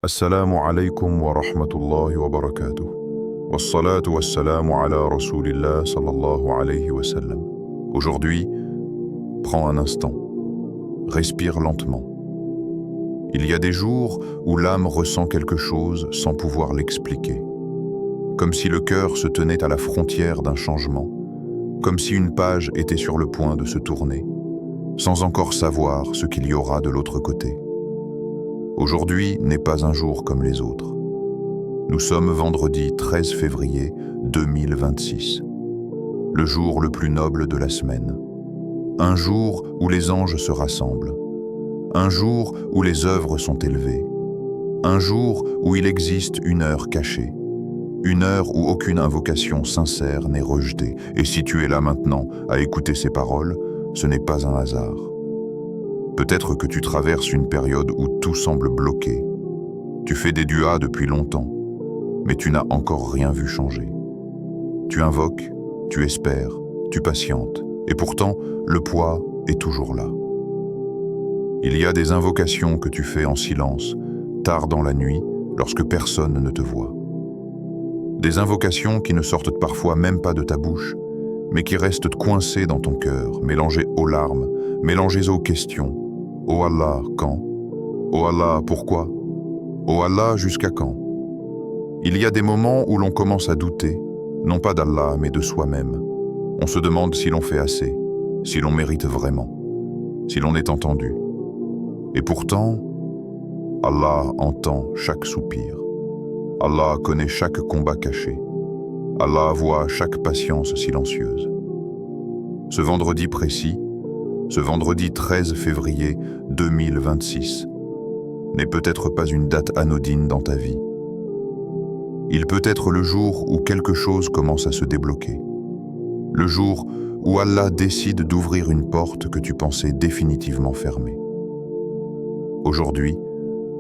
Assalamu alaikum wa rahmatullahi wa barakatuh. Wassalatu wassalamu ala rasulillah sallallahu alayhi wa sallam. Aujourd'hui, prends un instant. Respire lentement. Il y a des jours où l'âme ressent quelque chose sans pouvoir l'expliquer. Comme si le cœur se tenait à la frontière d'un changement. Comme si une page était sur le point de se tourner, sans encore savoir ce qu'il y aura de l'autre côté. Aujourd'hui n'est pas un jour comme les autres. Nous sommes vendredi 13 février 2026, le jour le plus noble de la semaine. Un jour où les anges se rassemblent. Un jour où les œuvres sont élevées. Un jour où il existe une heure cachée. Une heure où aucune invocation sincère n'est rejetée. Et si tu es là maintenant à écouter ces paroles, ce n'est pas un hasard. Peut-être que tu traverses une période où tout semble bloqué. Tu fais des duas depuis longtemps, mais tu n'as encore rien vu changer. Tu invoques, tu espères, tu patientes, et pourtant, le poids est toujours là. Il y a des invocations que tu fais en silence, tard dans la nuit, lorsque personne ne te voit. Des invocations qui ne sortent parfois même pas de ta bouche, mais qui restent coincées dans ton cœur, mélangées aux larmes, mélangées aux questions. Oh Allah, quand? Oh Allah, pourquoi? Oh Allah, jusqu'à quand? Il y a des moments où l'on commence à douter, non pas d'Allah, mais de soi-même. On se demande si l'on fait assez, si l'on mérite vraiment, si l'on est entendu. Et pourtant, Allah entend chaque soupir. Allah connaît chaque combat caché. Allah voit chaque patience silencieuse. Ce vendredi précis, ce vendredi 13 février 2026, n'est peut-être pas une date anodine dans ta vie. Il peut être le jour où quelque chose commence à se débloquer. Le jour où Allah décide d'ouvrir une porte que tu pensais définitivement fermée. Aujourd'hui,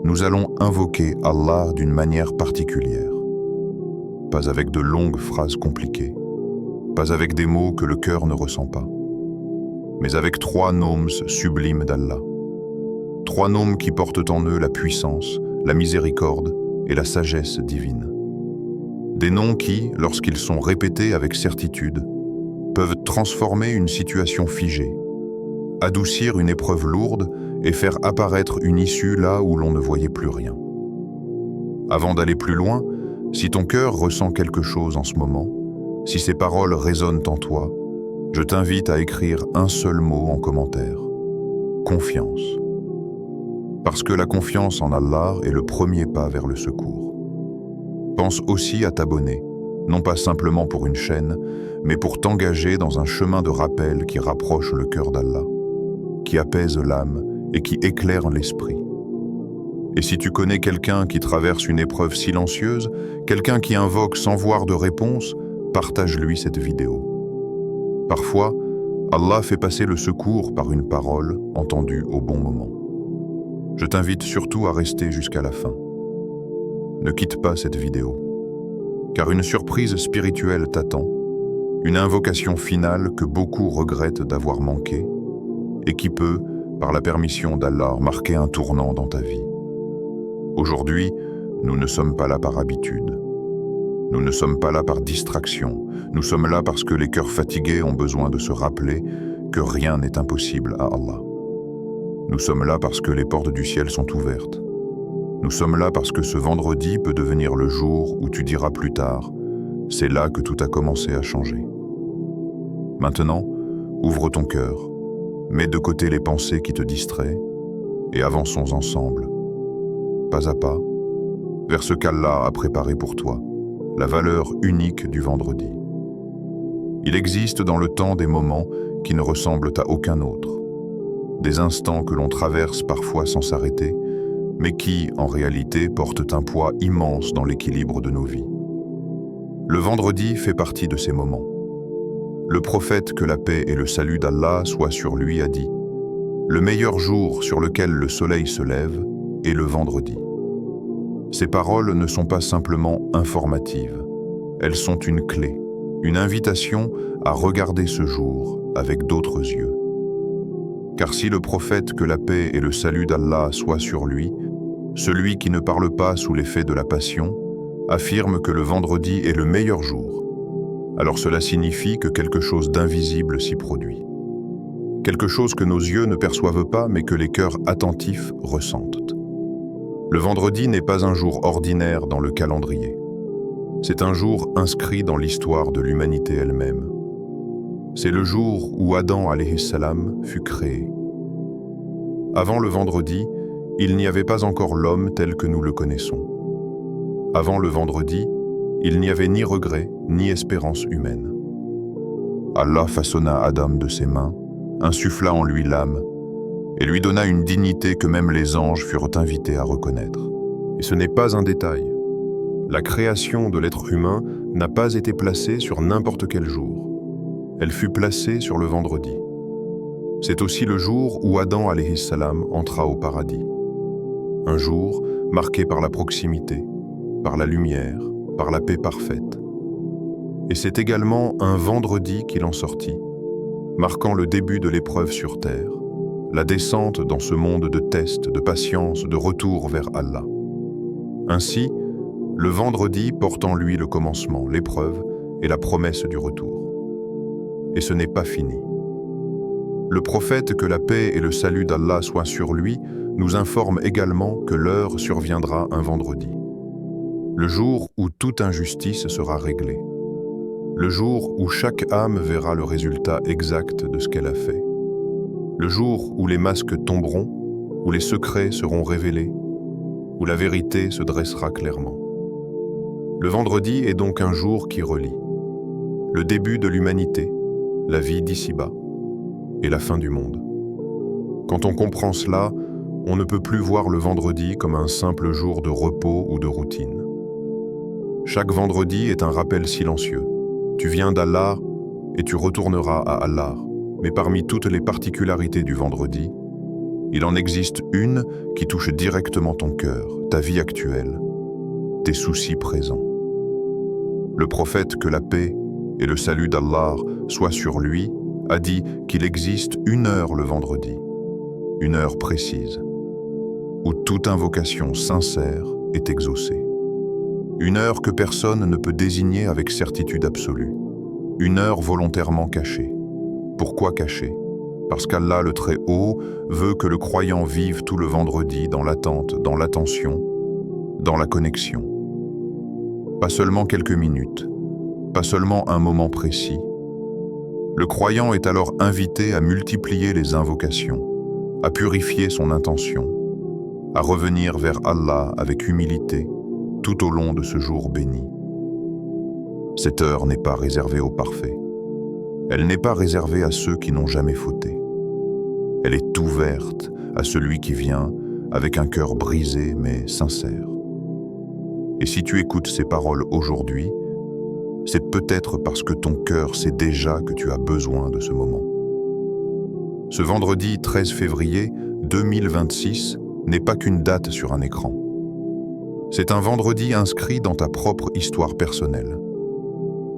nous allons invoquer Allah d'une manière particulière. Pas avec de longues phrases compliquées, pas avec des mots que le cœur ne ressent pas, mais avec 3 noms sublimes d'Allah. 3 noms qui portent en eux la puissance, la miséricorde et la sagesse divine. Des noms qui, lorsqu'ils sont répétés avec certitude, peuvent transformer une situation figée, adoucir une épreuve lourde et faire apparaître une issue là où l'on ne voyait plus rien. Avant d'aller plus loin, si ton cœur ressent quelque chose en ce moment, si ces paroles résonnent en toi, je t'invite à écrire un seul mot en commentaire. Confiance. Parce que la confiance en Allah est le premier pas vers le secours. Pense aussi à t'abonner, non pas simplement pour une chaîne, mais pour t'engager dans un chemin de rappel qui rapproche le cœur d'Allah, qui apaise l'âme et qui éclaire l'esprit. Et si tu connais quelqu'un qui traverse une épreuve silencieuse, quelqu'un qui invoque sans voir de réponse, partage-lui cette vidéo. Parfois, Allah fait passer le secours par une parole entendue au bon moment. Je t'invite surtout à rester jusqu'à la fin. Ne quitte pas cette vidéo, car une surprise spirituelle t'attend, une invocation finale que beaucoup regrettent d'avoir manquée et qui peut, par la permission d'Allah, marquer un tournant dans ta vie. Aujourd'hui, nous ne sommes pas là par habitude. Nous ne sommes pas là par distraction. Nous sommes là parce que les cœurs fatigués ont besoin de se rappeler que rien n'est impossible à Allah. Nous sommes là parce que les portes du ciel sont ouvertes. Nous sommes là parce que ce vendredi peut devenir le jour où tu diras plus tard « C'est là que tout a commencé à changer ». Maintenant, ouvre ton cœur, mets de côté les pensées qui te distraient et avançons ensemble, pas à pas, vers ce qu'Allah a préparé pour toi, la valeur unique du vendredi. Il existe dans le temps des moments qui ne ressemblent à aucun autre, des instants que l'on traverse parfois sans s'arrêter, mais qui, en réalité, portent un poids immense dans l'équilibre de nos vies. Le vendredi fait partie de ces moments. Le prophète, que la paix et le salut d'Allah soient sur lui, a dit « Le meilleur jour sur lequel le soleil se lève est le vendredi ». Ces paroles ne sont pas simplement informatives, elles sont une clé, une invitation à regarder ce jour avec d'autres yeux. Car si le prophète, que la paix et le salut d'Allah soient sur lui, Celui qui ne parle pas sous l'effet de la passion affirme que le vendredi est le meilleur jour. Alors cela signifie que quelque chose d'invisible s'y produit. Quelque chose que nos yeux ne perçoivent pas mais que les cœurs attentifs ressentent. Le vendredi n'est pas un jour ordinaire dans le calendrier. C'est un jour inscrit dans l'histoire de l'humanité elle-même. C'est le jour où Adam alayhi salam fut créé. Avant le vendredi, il n'y avait pas encore l'homme tel que nous le connaissons. Avant le vendredi, il n'y avait ni regret ni espérance humaine. Allah façonna Adam de ses mains, insuffla en lui l'âme et lui donna une dignité que même les anges furent invités à reconnaître. Et ce n'est pas un détail. La création de l'être humain n'a pas été placée sur n'importe quel jour. Elle fut placée sur le vendredi. C'est aussi le jour où Adam alayhi salam entra au paradis. Un jour marqué par la proximité, par la lumière, par la paix parfaite. Et c'est également un vendredi qu'il en sortit, marquant le début de l'épreuve sur terre, la descente dans ce monde de tests, de patience, de retour vers Allah. Ainsi, le vendredi porte en lui le commencement, l'épreuve et la promesse du retour. Et ce n'est pas fini. Le prophète, que la paix et le salut d'Allah soient sur lui, nous informe également que l'heure surviendra un vendredi. Le jour où toute injustice sera réglée. Le jour où chaque âme verra le résultat exact de ce qu'elle a fait. Le jour où les masques tomberont, où les secrets seront révélés, où la vérité se dressera clairement. Le vendredi est donc un jour qui relie le début de l'humanité, la vie d'ici-bas et la fin du monde. Quand on comprend cela, on ne peut plus voir le vendredi comme un simple jour de repos ou de routine. Chaque vendredi est un rappel silencieux. Tu viens d'Allah et tu retourneras à Allah. Mais parmi toutes les particularités du vendredi, il en existe une qui touche directement ton cœur, ta vie actuelle, tes soucis présents. Le prophète, que la paix et le salut d'Allah soient sur lui, a dit qu'il existe une heure le vendredi, une heure précise, où toute invocation sincère est exaucée. Une heure que personne ne peut désigner avec certitude absolue, une heure volontairement cachée. Pourquoi cachée? Parce qu'Allah le Très-Haut veut que le croyant vive tout le vendredi dans l'attente, dans l'attention, dans la connexion. Pas seulement quelques minutes, pas seulement un moment précis. Le croyant est alors invité à multiplier les invocations, à purifier son intention, à revenir vers Allah avec humilité tout au long de ce jour béni. Cette heure n'est pas réservée aux parfaits. Elle n'est pas réservée à ceux qui n'ont jamais fauté. Elle est ouverte à celui qui vient avec un cœur brisé mais sincère. Et si tu écoutes ces paroles aujourd'hui, c'est peut-être parce que ton cœur sait déjà que tu as besoin de ce moment. Ce vendredi 13 février 2026 n'est pas qu'une date sur un écran. C'est un vendredi inscrit dans ta propre histoire personnelle.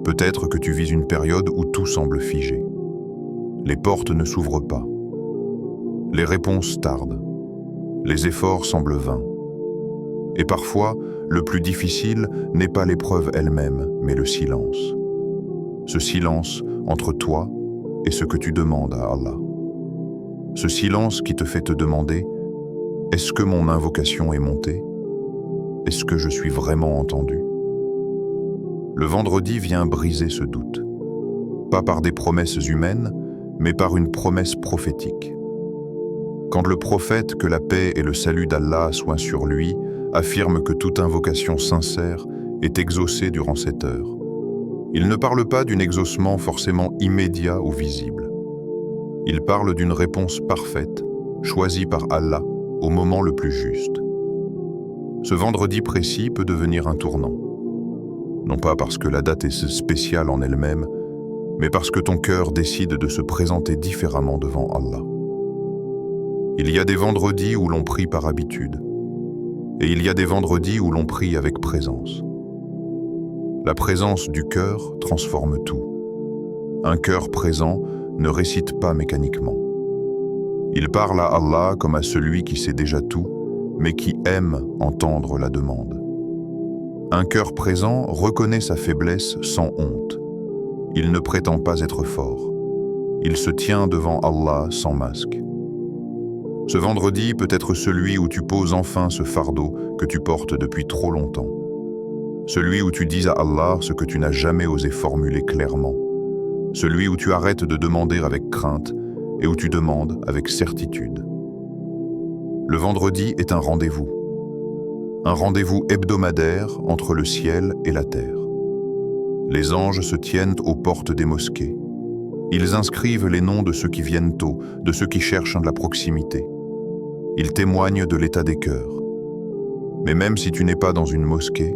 Peut-être que tu vis une période où tout semble figé. Les portes ne s'ouvrent pas. Les réponses tardent. Les efforts semblent vains. Et parfois, le plus difficile n'est pas l'épreuve elle-même, mais le silence. Ce silence entre toi et ce que tu demandes à Allah. Ce silence qui te fait te demander « Est-ce que mon invocation est montée? Est-ce que je suis vraiment entendu ?» Le vendredi vient briser ce doute, pas par des promesses humaines, mais par une promesse prophétique. Quand le prophète, que la paix et le salut d'Allah soient sur lui, affirme que toute invocation sincère est exaucée durant cette heure, il ne parle pas d'un exaucement forcément immédiat ou visible. Il parle d'une réponse parfaite, choisie par Allah au moment le plus juste. Ce vendredi précis peut devenir un tournant. Non pas parce que la date est spéciale en elle-même, mais parce que ton cœur décide de se présenter différemment devant Allah. Il y a des vendredis où l'on prie par habitude, et il y a des vendredis où l'on prie avec présence. La présence du cœur transforme tout. Un cœur présent ne récite pas mécaniquement. Il parle à Allah comme à celui qui sait déjà tout, mais qui aime entendre la demande. Un cœur présent reconnaît sa faiblesse sans honte. Il ne prétend pas être fort. Il se tient devant Allah sans masque. Ce vendredi peut être celui où tu poses enfin ce fardeau que tu portes depuis trop longtemps. Celui où tu dis à Allah ce que tu n'as jamais osé formuler clairement. Celui où tu arrêtes de demander avec crainte et où tu demandes avec certitude. Le vendredi est un rendez-vous. Un rendez-vous hebdomadaire entre le ciel et la terre. Les anges se tiennent aux portes des mosquées. Ils inscrivent les noms de ceux qui viennent tôt, de ceux qui cherchent de la proximité. Ils témoignent de l'état des cœurs. Mais même si tu n'es pas dans une mosquée,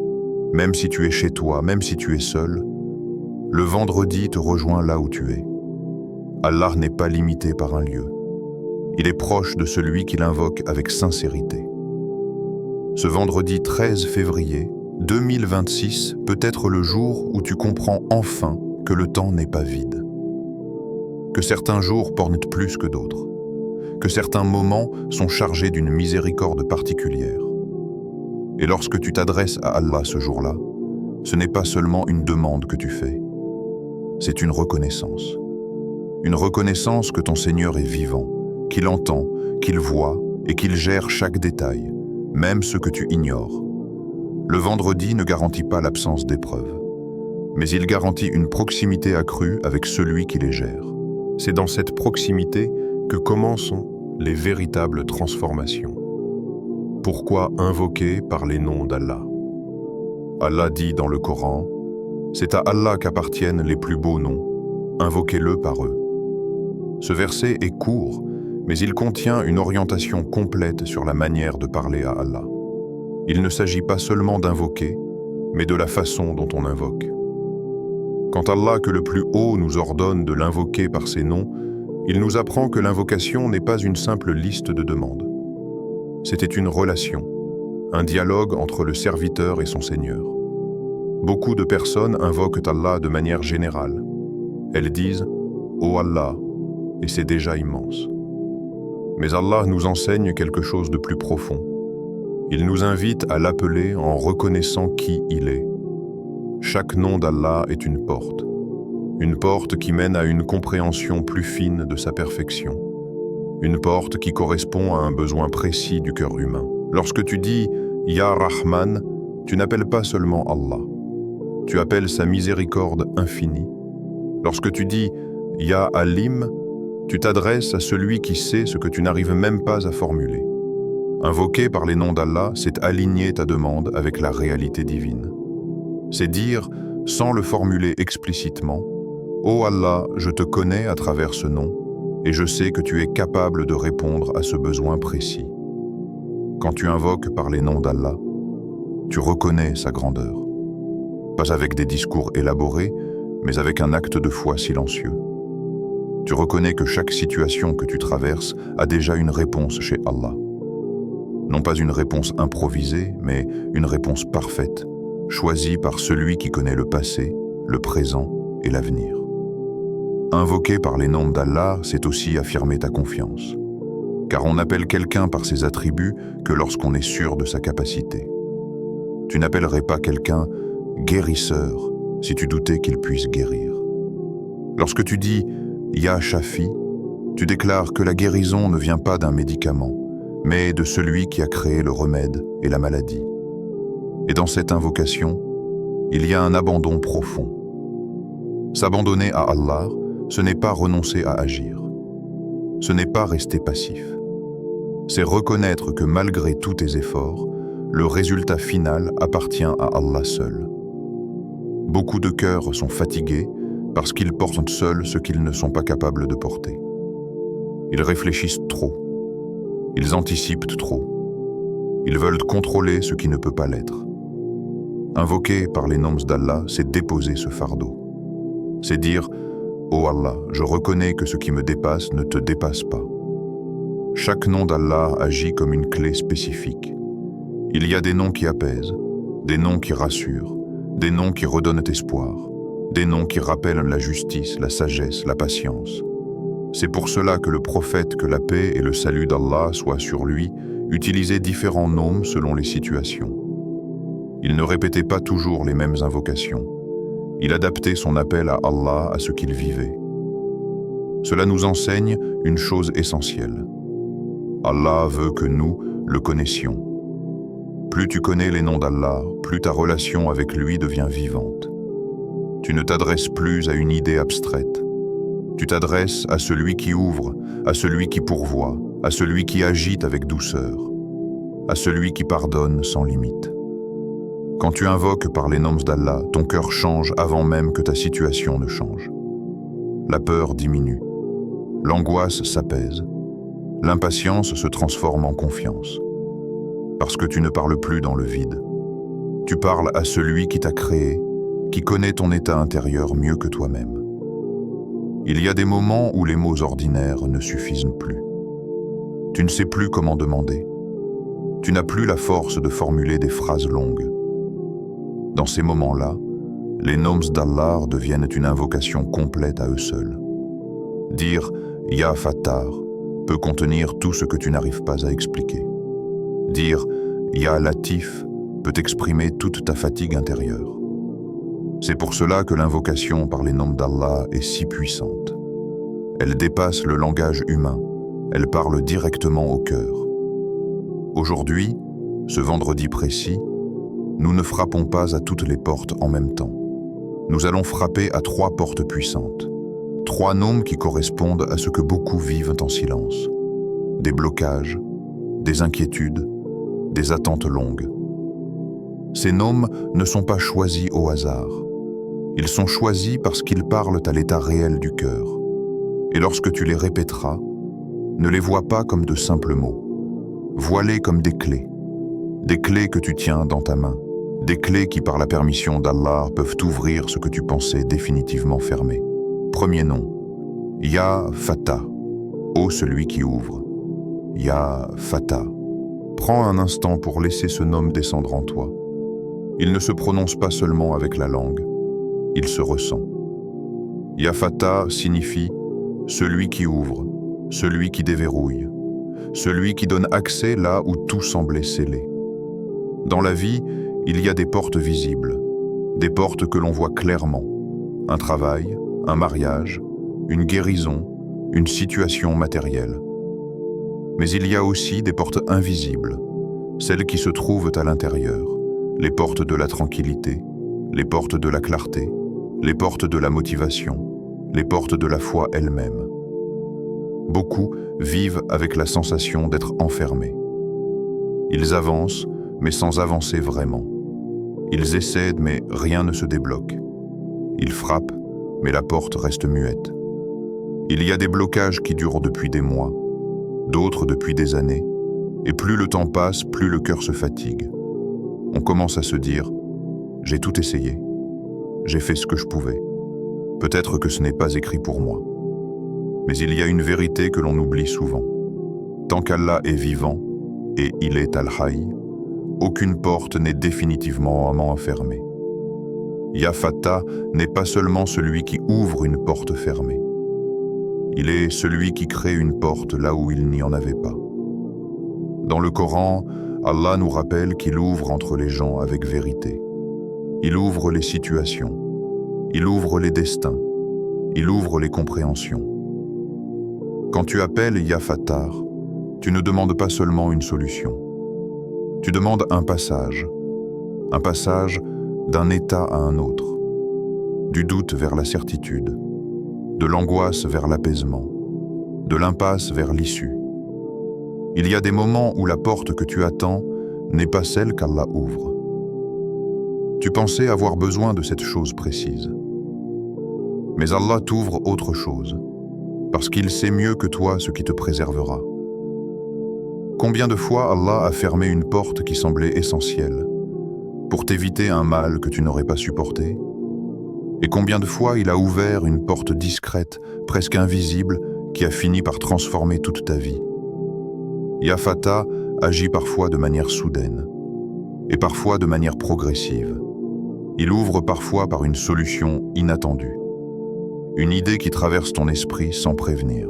même si tu es chez toi, même si tu es seul, le vendredi te rejoint là où tu es. Allah n'est pas limité par un lieu. Il est proche de celui qui l'invoque avec sincérité. Ce vendredi 13 février 2026 peut être le jour où tu comprends enfin que le temps n'est pas vide. Que certains jours portent plus que d'autres. Que certains moments sont chargés d'une miséricorde particulière. Et lorsque tu t'adresses à Allah ce jour-là, ce n'est pas seulement une demande que tu fais, c'est une reconnaissance. Une reconnaissance que ton Seigneur est vivant, qu'il entend, qu'il voit et qu'il gère chaque détail, même ce que tu ignores. Le vendredi ne garantit pas l'absence d'épreuves, mais il garantit une proximité accrue avec celui qui les gère. C'est dans cette proximité que commencent les véritables transformations. Pourquoi invoquer par les noms d'Allah? Allah dit dans le Coran, « C'est à Allah qu'appartiennent les plus beaux noms, invoquez-le par eux. » Ce verset est court, mais il contient une orientation complète sur la manière de parler à Allah. Il ne s'agit pas seulement d'invoquer, mais de la façon dont on invoque. Quand Allah, que le plus haut, nous ordonne de l'invoquer par ses noms, il nous apprend que l'invocation n'est pas une simple liste de demandes. C'était une relation, un dialogue entre le serviteur et son Seigneur. Beaucoup de personnes invoquent Allah de manière générale. Elles disent « Ô Allah » et c'est déjà immense. Mais Allah nous enseigne quelque chose de plus profond. Il nous invite à l'appeler en reconnaissant qui il est. Chaque nom d'Allah est une porte qui mène à une compréhension plus fine de sa perfection, une porte qui correspond à un besoin précis du cœur humain. Lorsque tu dis « Ya Rahman », tu n'appelles pas seulement Allah, tu appelles sa miséricorde infinie. Lorsque tu dis « Ya Alim », tu t'adresses à celui qui sait ce que tu n'arrives même pas à formuler. Invoquer par les noms d'Allah, c'est aligner ta demande avec la réalité divine. C'est dire, sans le formuler explicitement, « Ô Allah, je te connais à travers ce nom, et je sais que tu es capable de répondre à ce besoin précis. » Quand tu invoques par les noms d'Allah, tu reconnais sa grandeur. Pas avec des discours élaborés, mais avec un acte de foi silencieux. Tu reconnais que chaque situation que tu traverses a déjà une réponse chez Allah. Non pas une réponse improvisée, mais une réponse parfaite, choisie par celui qui connaît le passé, le présent et l'avenir. Invoquer par les noms d'Allah, c'est aussi affirmer ta confiance. Car on appelle quelqu'un par ses attributs que lorsqu'on est sûr de sa capacité. Tu n'appellerais pas quelqu'un guérisseur si tu doutais qu'il puisse guérir. Lorsque tu dis Ya Shafi, tu déclares que la guérison ne vient pas d'un médicament, mais de celui qui a créé le remède et la maladie. Et dans cette invocation, il y a un abandon profond. S'abandonner à Allah, ce n'est pas renoncer à agir. Ce n'est pas rester passif. C'est reconnaître que malgré tous tes efforts, le résultat final appartient à Allah seul. Beaucoup de cœurs sont fatigués parce qu'ils portent seuls ce qu'ils ne sont pas capables de porter. Ils réfléchissent trop. Ils anticipent trop. Ils veulent contrôler ce qui ne peut pas l'être. Invoquer par les noms d'Allah, c'est déposer ce fardeau. C'est dire « Ô Allah, je reconnais que ce qui me dépasse ne te dépasse pas. » Chaque nom d'Allah agit comme une clé spécifique. Il y a des noms qui apaisent, des noms qui rassurent, des noms qui redonnent espoir, des noms qui rappellent la justice, la sagesse, la patience. C'est pour cela que le prophète, que la paix et le salut d'Allah soient sur lui, utilisait différents noms selon les situations. Il ne répétait pas toujours les mêmes invocations. Il adaptait son appel à Allah à ce qu'il vivait. Cela nous enseigne une chose essentielle. Allah veut que nous le connaissions. Plus tu connais les noms d'Allah, plus ta relation avec lui devient vivante. Tu ne t'adresses plus à une idée abstraite. Tu t'adresses à celui qui ouvre, à celui qui pourvoit, à celui qui agite avec douceur, à celui qui pardonne sans limite. Quand tu invoques par les noms d'Allah, ton cœur change avant même que ta situation ne change. La peur diminue, l'angoisse s'apaise, l'impatience se transforme en confiance. Parce que tu ne parles plus dans le vide. Tu parles à celui qui t'a créé, qui connaît ton état intérieur mieux que toi-même. Il y a des moments où les mots ordinaires ne suffisent plus. Tu ne sais plus comment demander. Tu n'as plus la force de formuler des phrases longues. Dans ces moments-là, les noms d'Allah deviennent une invocation complète à eux seuls. Dire « Ya Fattar » peut contenir tout ce que tu n'arrives pas à expliquer. Dire « Ya Latif » peut exprimer toute ta fatigue intérieure. C'est pour cela que l'invocation par les noms d'Allah est si puissante. Elle dépasse le langage humain, elle parle directement au cœur. Aujourd'hui, ce vendredi précis, nous ne frappons pas à toutes les portes en même temps. Nous allons frapper à 3 portes puissantes, 3 noms qui correspondent à ce que beaucoup vivent en silence. Des blocages, des inquiétudes, des attentes longues. Ces noms ne sont pas choisis au hasard. Ils sont choisis parce qu'ils parlent à l'état réel du cœur. Et lorsque tu les répéteras, ne les vois pas comme de simples mots. Vois-les comme des clés que tu tiens dans ta main, des clés qui, par la permission d'Allah, peuvent ouvrir ce que tu pensais définitivement fermé. Premier nom, Ya Fatah, ô celui qui ouvre. Ya Fatah. Prends un instant pour laisser ce nom descendre en toi. Il ne se prononce pas seulement avec la langue, il se ressent. Ya Fatah signifie celui qui ouvre, celui qui déverrouille, celui qui donne accès là où tout semblait scellé. Dans la vie, il y a des portes visibles, des portes que l'on voit clairement. Un travail, un mariage, une guérison, une situation matérielle. Mais il y a aussi des portes invisibles, celles qui se trouvent à l'intérieur, les portes de la tranquillité, les portes de la clarté, les portes de la motivation, les portes de la foi elle-même. Beaucoup vivent avec la sensation d'être enfermés. Ils avancent, mais sans avancer vraiment. Ils essaient, mais rien ne se débloque. Ils frappent, mais la porte reste muette. Il y a des blocages qui durent depuis des mois, d'autres depuis des années, et plus le temps passe, plus le cœur se fatigue. On commence à se dire « J'ai tout essayé, j'ai fait ce que je pouvais. Peut-être que ce n'est pas écrit pour moi. » Mais il y a une vérité que l'on oublie souvent. Tant qu'Allah est vivant, et il est Al-Hayy, aucune porte n'est définitivement enfermée. Ya Fatah n'est pas seulement celui qui ouvre une porte fermée. Il est celui qui crée une porte là où il n'y en avait pas. Dans le Coran, Allah nous rappelle qu'il ouvre entre les gens avec vérité. Il ouvre les situations. Il ouvre les destins. Il ouvre les compréhensions. Quand tu appelles Ya Fattar, tu ne demandes pas seulement une solution. Tu demandes un passage d'un état à un autre, du doute vers la certitude, de l'angoisse vers l'apaisement, de l'impasse vers l'issue. Il y a des moments où la porte que tu attends n'est pas celle qu'Allah ouvre. Tu pensais avoir besoin de cette chose précise. Mais Allah t'ouvre autre chose, parce qu'il sait mieux que toi ce qui te préservera. Combien de fois Allah a fermé une porte qui semblait essentielle, pour t'éviter un mal que tu n'aurais pas supporté? Et combien de fois il a ouvert une porte discrète, presque invisible, qui a fini par transformer toute ta vie? Ya Fatah agit parfois de manière soudaine, et parfois de manière progressive. Il ouvre parfois par une solution inattendue. Une idée qui traverse ton esprit sans prévenir.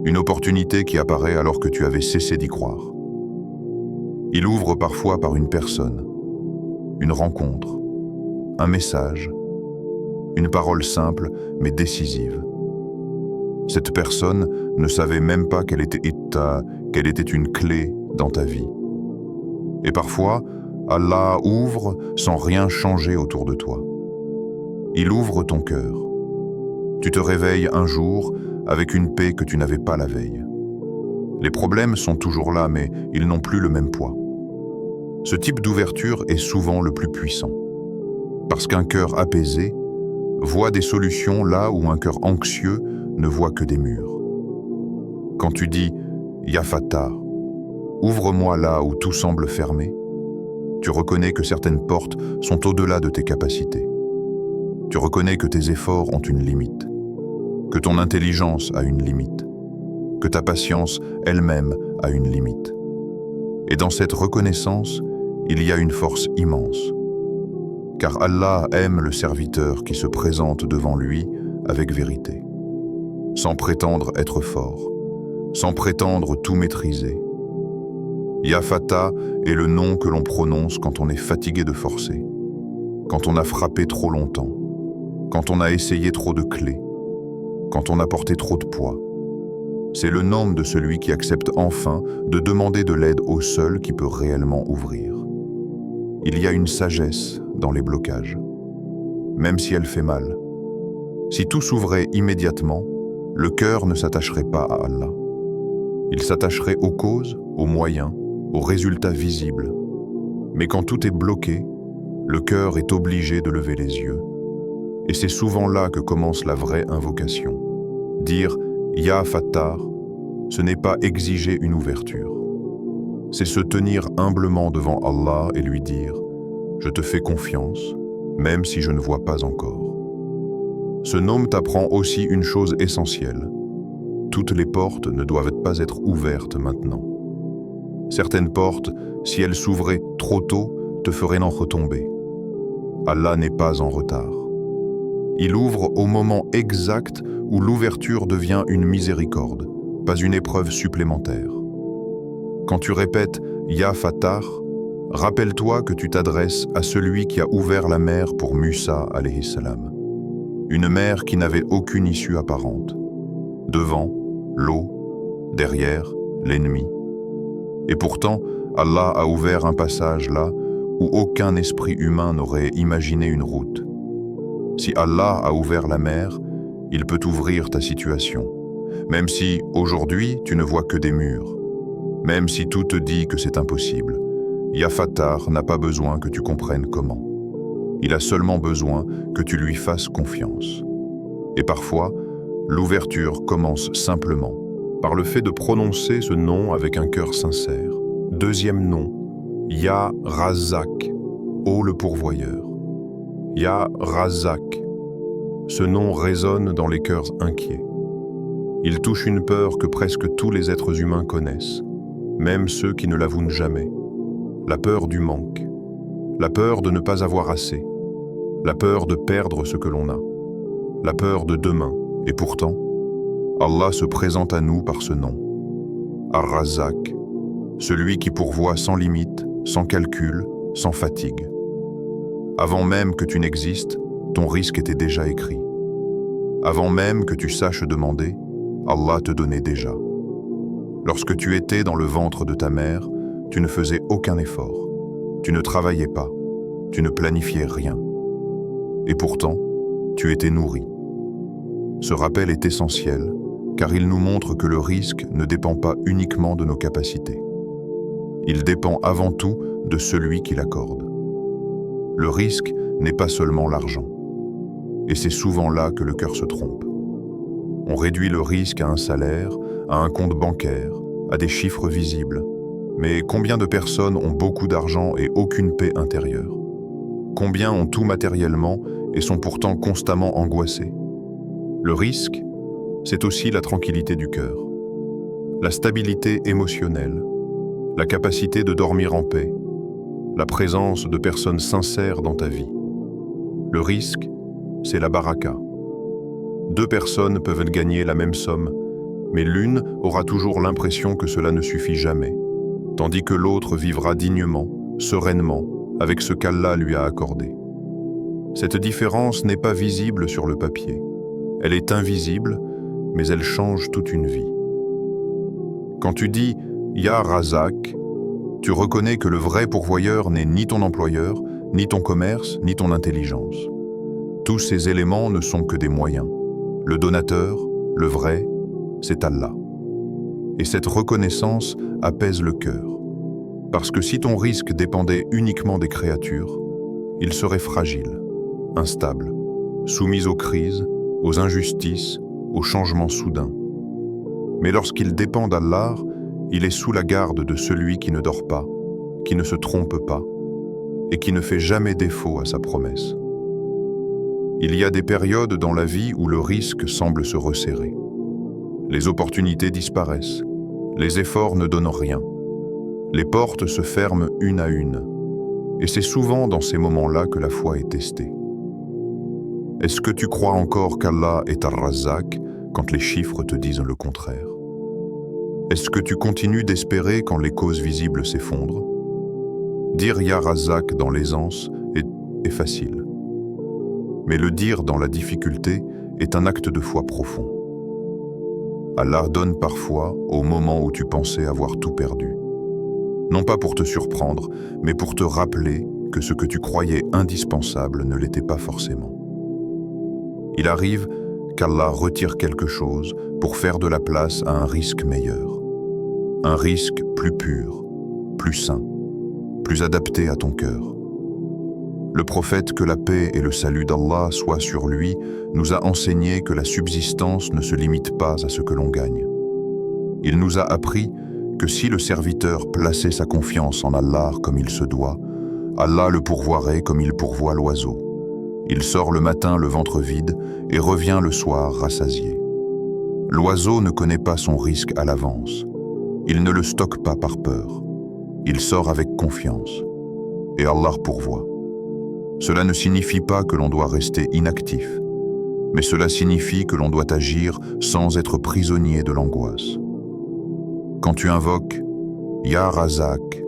Une opportunité qui apparaît alors que tu avais cessé d'y croire. Il ouvre parfois par une personne, une rencontre, un message, une parole simple mais décisive. Cette personne ne savait même pas qu'elle était une clé dans ta vie. Et parfois, Allah ouvre sans rien changer autour de toi. Il ouvre ton cœur. Tu te réveilles un jour avec une paix que tu n'avais pas la veille. Les problèmes sont toujours là, mais ils n'ont plus le même poids. Ce type d'ouverture est souvent le plus puissant. Parce qu'un cœur apaisé voit des solutions là où un cœur anxieux ne voit que des murs. Quand tu dis « Ya Fattah », ouvre-moi là où tout semble fermé, tu reconnais que certaines portes sont au-delà de tes capacités. Tu reconnais que tes efforts ont une limite, que ton intelligence a une limite, que ta patience elle-même a une limite. Et dans cette reconnaissance, il y a une force immense. Car Allah aime le serviteur qui se présente devant lui avec vérité, sans prétendre être fort, sans prétendre tout maîtriser. Ya Fattah est le nom que l'on prononce quand on est fatigué de forcer, quand on a frappé trop longtemps, quand on a essayé trop de clés, quand on a porté trop de poids. C'est le nom de celui qui accepte enfin de demander de l'aide au seul qui peut réellement ouvrir. Il y a une sagesse dans les blocages, même si elle fait mal. Si tout s'ouvrait immédiatement, le cœur ne s'attacherait pas à Allah. Il s'attacherait aux causes, aux moyens, aux résultats visibles. Mais quand tout est bloqué, le cœur est obligé de lever les yeux. Et c'est souvent là que commence la vraie invocation. Dire « Ya Fattah », ce n'est pas exiger une ouverture. C'est se tenir humblement devant Allah et lui dire « Je te fais confiance, même si je ne vois pas encore ». Ce nom t'apprend aussi une chose essentielle. Toutes les portes ne doivent pas être ouvertes maintenant. Certaines portes, si elles s'ouvraient trop tôt, te feraient en retomber. Allah n'est pas en retard. Il ouvre au moment exact où l'ouverture devient une miséricorde, pas une épreuve supplémentaire. Quand tu répètes « Ya Fattah », rappelle-toi que tu t'adresses à celui qui a ouvert la mer pour Musa alayhi salam. Une mer qui n'avait aucune issue apparente. Devant, l'eau, derrière, l'ennemi. Et pourtant, Allah a ouvert un passage là où aucun esprit humain n'aurait imaginé une route. Si Allah a ouvert la mer, il peut ouvrir ta situation. Même si, aujourd'hui, tu ne vois que des murs. Même si tout te dit que c'est impossible. Ya Fattah n'a pas besoin que tu comprennes comment. Il a seulement besoin que tu lui fasses confiance. Et parfois, l'ouverture commence simplement par le fait de prononcer ce nom avec un cœur sincère. Deuxième nom, Ya Razak, ô le pourvoyeur. Ya Razak. Ce nom résonne dans les cœurs inquiets. Il touche une peur que presque tous les êtres humains connaissent, même ceux qui ne l'avouent jamais. La peur du manque, la peur de ne pas avoir assez, la peur de perdre ce que l'on a, la peur de demain. Et pourtant, Allah se présente à nous par ce nom. Ar-Razak, celui qui pourvoit sans limite, sans calcul, sans fatigue. Avant même que tu n'existes, ton risque était déjà écrit. Avant même que tu saches demander, Allah te donnait déjà. Lorsque tu étais dans le ventre de ta mère, tu ne faisais aucun effort. Tu ne travaillais pas. Tu ne planifiais rien. Et pourtant, tu étais nourri. Ce rappel est essentiel, car il nous montre que le risque ne dépend pas uniquement de nos capacités. Il dépend avant tout de celui qui l'accorde. Le risque n'est pas seulement l'argent. Et c'est souvent là que le cœur se trompe. On réduit le risque à un salaire, à un compte bancaire, à des chiffres visibles. Mais combien de personnes ont beaucoup d'argent et aucune paix intérieure? Combien ont tout matériellement et sont pourtant constamment angoissés? Le risque, c'est aussi la tranquillité du cœur, la stabilité émotionnelle, la capacité de dormir en paix, la présence de personnes sincères dans ta vie. Le risque, c'est la baraka. Deux personnes peuvent gagner la même somme, mais l'une aura toujours l'impression que cela ne suffit jamais. tandis que l'autre vivra dignement, sereinement, avec ce qu'Allah lui a accordé. Cette différence n'est pas visible sur le papier. Elle est invisible, mais elle change toute une vie. Quand tu dis « Ya Razak », tu reconnais que le vrai pourvoyeur n'est ni ton employeur, ni ton commerce, ni ton intelligence. Tous ces éléments ne sont que des moyens. Le donateur, le vrai, c'est Allah. Et cette reconnaissance apaise le cœur. Parce que si ton risque dépendait uniquement des créatures, il serait fragile, instable, soumis aux crises, aux injustices, aux changements soudains. Mais lorsqu'il dépend d'Allah, il est sous la garde de celui qui ne dort pas, qui ne se trompe pas, et qui ne fait jamais défaut à sa promesse. Il y a des périodes dans la vie où le risque semble se resserrer. Les opportunités disparaissent, les efforts ne donnent rien. Les portes se ferment une à une, et c'est souvent dans ces moments-là que la foi est testée. Est-ce que tu crois encore qu'Allah est Ar-Razzaq quand les chiffres te disent le contraire? Est-ce que tu continues d'espérer quand les causes visibles s'effondrent? Dire Ya Razzaq dans l'aisance est facile. Mais le dire dans la difficulté est un acte de foi profond. Allah donne parfois au moment où tu pensais avoir tout perdu. Non pas pour te surprendre, mais pour te rappeler que ce que tu croyais indispensable ne l'était pas forcément. Il arrive qu'Allah retire quelque chose pour faire de la place à un risque meilleur. Un risque plus pur, plus sain, plus adapté à ton cœur. Le prophète, que la paix et le salut d'Allah soient sur lui, nous a enseigné que la subsistance ne se limite pas à ce que l'on gagne. Il nous a appris que si le serviteur plaçait sa confiance en Allah comme il se doit, Allah le pourvoirait comme il pourvoit l'oiseau. Il sort le matin le ventre vide et revient le soir rassasié. L'oiseau ne connaît pas son risque à l'avance. Il ne le stocke pas par peur. Il sort avec confiance. Et Allah pourvoit. Cela ne signifie pas que l'on doit rester inactif, mais cela signifie que l'on doit agir sans être prisonnier de l'angoisse. Quand tu invoques « Ya Razak »,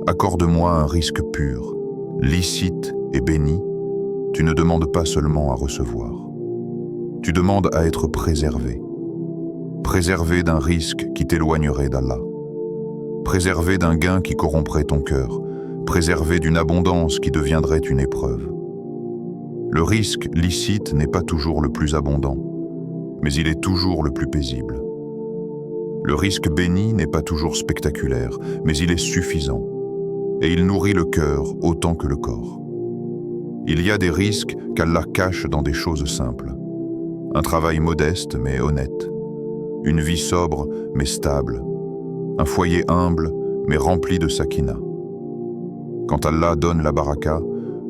accorde-moi un risque pur, licite et béni, tu ne demandes pas seulement à recevoir. Tu demandes à être préservé. Préservé d'un risque qui t'éloignerait d'Allah. Préservé d'un gain qui corromprait ton cœur. Préservé d'une abondance qui deviendrait une épreuve. Le risque licite n'est pas toujours le plus abondant, mais il est toujours le plus paisible. Le risque béni n'est pas toujours spectaculaire, mais il est suffisant, et il nourrit le cœur autant que le corps. Il y a des risques qu'Allah cache dans des choses simples. Un travail modeste mais honnête, une vie sobre mais stable, un foyer humble mais rempli de sakina. Quand Allah donne la baraka,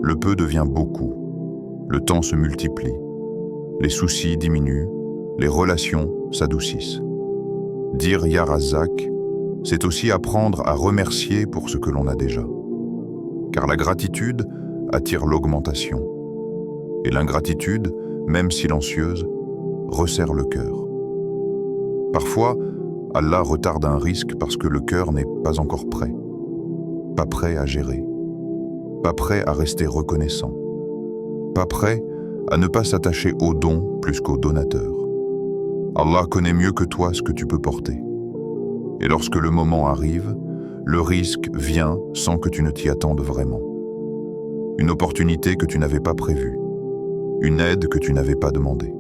le peu devient beaucoup. Le temps se multiplie. Les soucis diminuent. Les relations s'adoucissent. Dire Ya Razzaq, c'est aussi apprendre à remercier pour ce que l'on a déjà. Car la gratitude attire l'augmentation. Et l'ingratitude, même silencieuse, resserre le cœur. Parfois, Allah retarde un risque parce que le cœur n'est pas encore prêt. Pas prêt à gérer, pas prêt à rester reconnaissant, pas prêt à ne pas s'attacher au don plus qu'au donateur. Allah connaît mieux que toi ce que tu peux porter. Et lorsque le moment arrive, le risque vient sans que tu ne t'y attendes vraiment. Une opportunité que tu n'avais pas prévue, une aide que tu n'avais pas demandée,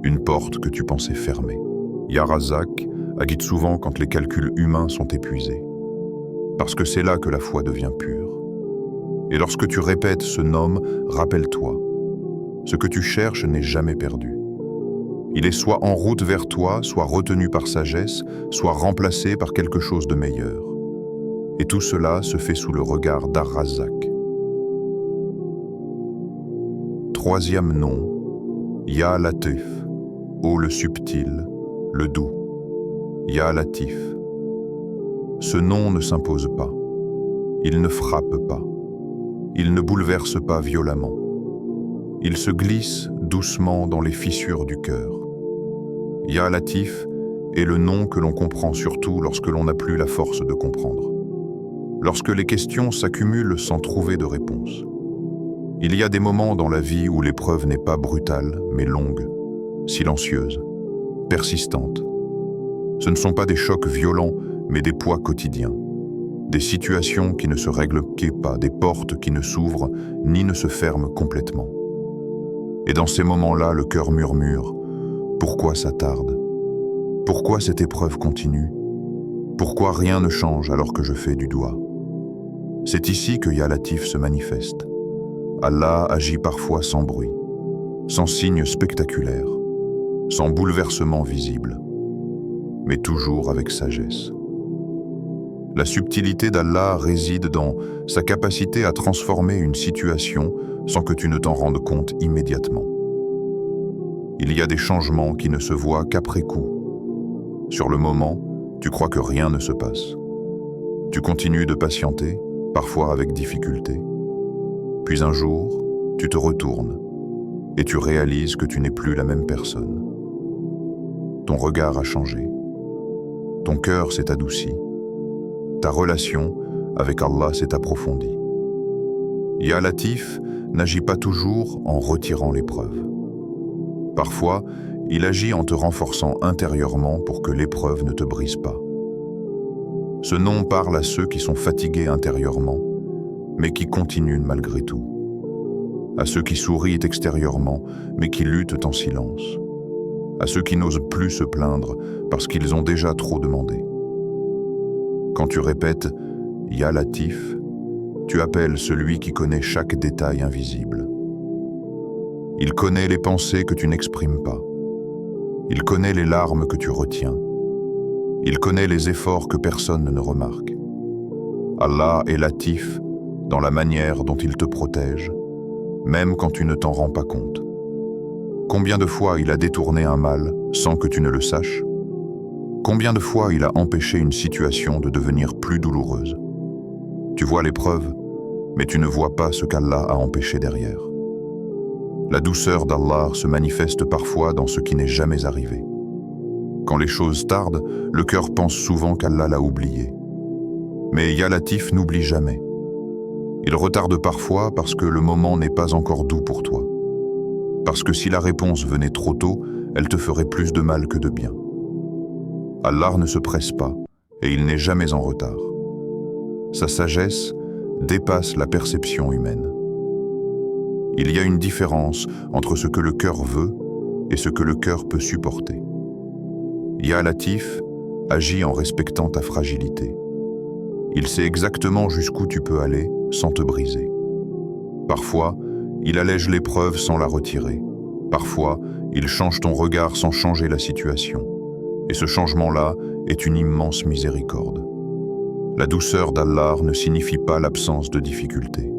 une porte que tu pensais fermée. Ya Razzaq agite souvent quand les calculs humains sont épuisés. Parce que c'est là que la foi devient pure. Et lorsque tu répètes ce nom, rappelle-toi, ce que tu cherches n'est jamais perdu. Il est soit en route vers toi, soit retenu par sagesse, soit remplacé par quelque chose de meilleur. Et tout cela se fait sous le regard d'Ar-Razzaq. Troisième nom, Ya Latif, ô le subtil, le doux. Ya Latif. Ce nom ne s'impose pas, il ne frappe pas, il ne bouleverse pas violemment. Il se glisse doucement dans les fissures du cœur. Ya Latif est le nom que l'on comprend surtout lorsque l'on n'a plus la force de comprendre. lorsque les questions s'accumulent sans trouver de réponse. Il y a des moments dans la vie où l'épreuve n'est pas brutale, mais longue, silencieuse, persistante. Ce ne sont pas des chocs violents, mais des poids quotidiens. Des situations qui ne se règlent pas, des portes qui ne s'ouvrent ni ne se ferment complètement. Et dans ces moments-là, le cœur murmure « Pourquoi ça tarde? Pourquoi cette épreuve continue? Pourquoi rien ne change alors que je fais du doigt ?» C'est ici que Ya Latif se manifeste. Allah agit parfois sans bruit, sans signe spectaculaire, sans bouleversement visible, mais toujours avec sagesse. La subtilité d'Allah réside dans sa capacité à transformer une situation sans que tu ne t'en rendes compte immédiatement. Il y a des changements qui ne se voient qu'après coup. Sur le moment, tu crois que rien ne se passe. Tu continues de patienter, parfois avec difficulté. Puis un jour, tu te retournes et tu réalises que tu n'es plus la même personne. Ton regard a changé. Ton cœur s'est adouci. Ta relation avec Allah s'est approfondie. Ya Latif n'agit pas toujours en retirant l'épreuve. Parfois, il agit en te renforçant intérieurement pour que l'épreuve ne te brise pas. Ce nom parle à ceux qui sont fatigués intérieurement, mais qui continuent malgré tout. À ceux qui sourient extérieurement, mais qui luttent en silence. À ceux qui n'osent plus se plaindre parce qu'ils ont déjà trop demandé. Quand tu répètes « Ya Latif », tu appelles celui qui connaît chaque détail invisible. Il connaît les pensées que tu n'exprimes pas. Il connaît les larmes que tu retiens. Il connaît les efforts que personne ne remarque. Allah est Latif dans la manière dont il te protège, même quand tu ne t'en rends pas compte. Combien de fois il a détourné un mal sans que tu ne le saches? Combien de fois il a empêché une situation de devenir plus douloureuse? Tu vois l'épreuve, mais tu ne vois pas ce qu'Allah a empêché derrière. La douceur d'Allah se manifeste parfois dans ce qui n'est jamais arrivé. Quand les choses tardent, le cœur pense souvent qu'Allah l'a oublié. Mais Ya Latif n'oublie jamais. Il retarde parfois parce que le moment n'est pas encore doux pour toi. Parce que si la réponse venait trop tôt, elle te ferait plus de mal que de bien. Allah ne se presse pas et il n'est jamais en retard. Sa sagesse dépasse la perception humaine. Il y a une différence entre ce que le cœur veut et ce que le cœur peut supporter. Ya Latif agit en respectant ta fragilité. Il sait exactement jusqu'où tu peux aller sans te briser. Parfois, il allège l'épreuve sans la retirer. Parfois, il change ton regard sans changer la situation. Et ce changement-là est une immense miséricorde. La douceur d'Allah ne signifie pas l'absence de difficulté.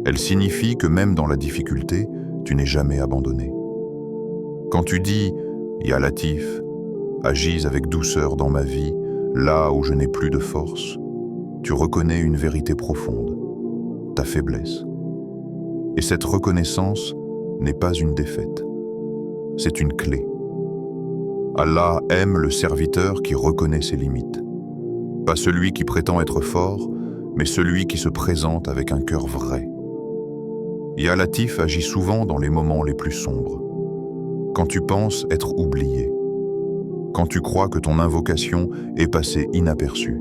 Elle signifie que même dans la difficulté, tu n'es jamais abandonné. Quand tu dis « Ya Latif », agis avec douceur dans ma vie, là où je n'ai plus de force, tu reconnais une vérité profonde, ta faiblesse. Et cette reconnaissance n'est pas une défaite, c'est une clé. Allah aime le serviteur qui reconnaît ses limites. Pas celui qui prétend être fort, mais celui qui se présente avec un cœur vrai. Ya Latif agit souvent dans les moments les plus sombres. Quand tu penses être oublié. Quand tu crois que ton invocation est passée inaperçue.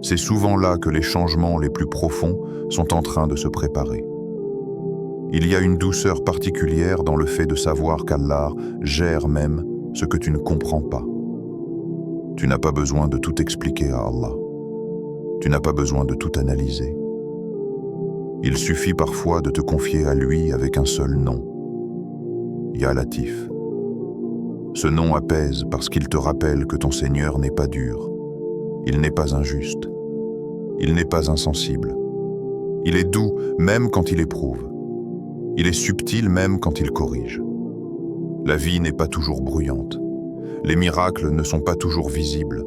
C'est souvent là que les changements les plus profonds sont en train de se préparer. Il y a une douceur particulière dans le fait de savoir qu'Allah gère même ce que tu ne comprends pas. Tu n'as pas besoin de tout expliquer à Allah. Tu n'as pas besoin de tout analyser. Il suffit parfois de te confier à lui avec un seul nom. Ya Latif. Ce nom apaise parce qu'il te rappelle que ton Seigneur n'est pas dur. Il n'est pas injuste. Il n'est pas insensible. Il est doux même quand il éprouve. Il est subtil même quand il corrige. La vie n'est pas toujours bruyante. Les miracles ne sont pas toujours visibles.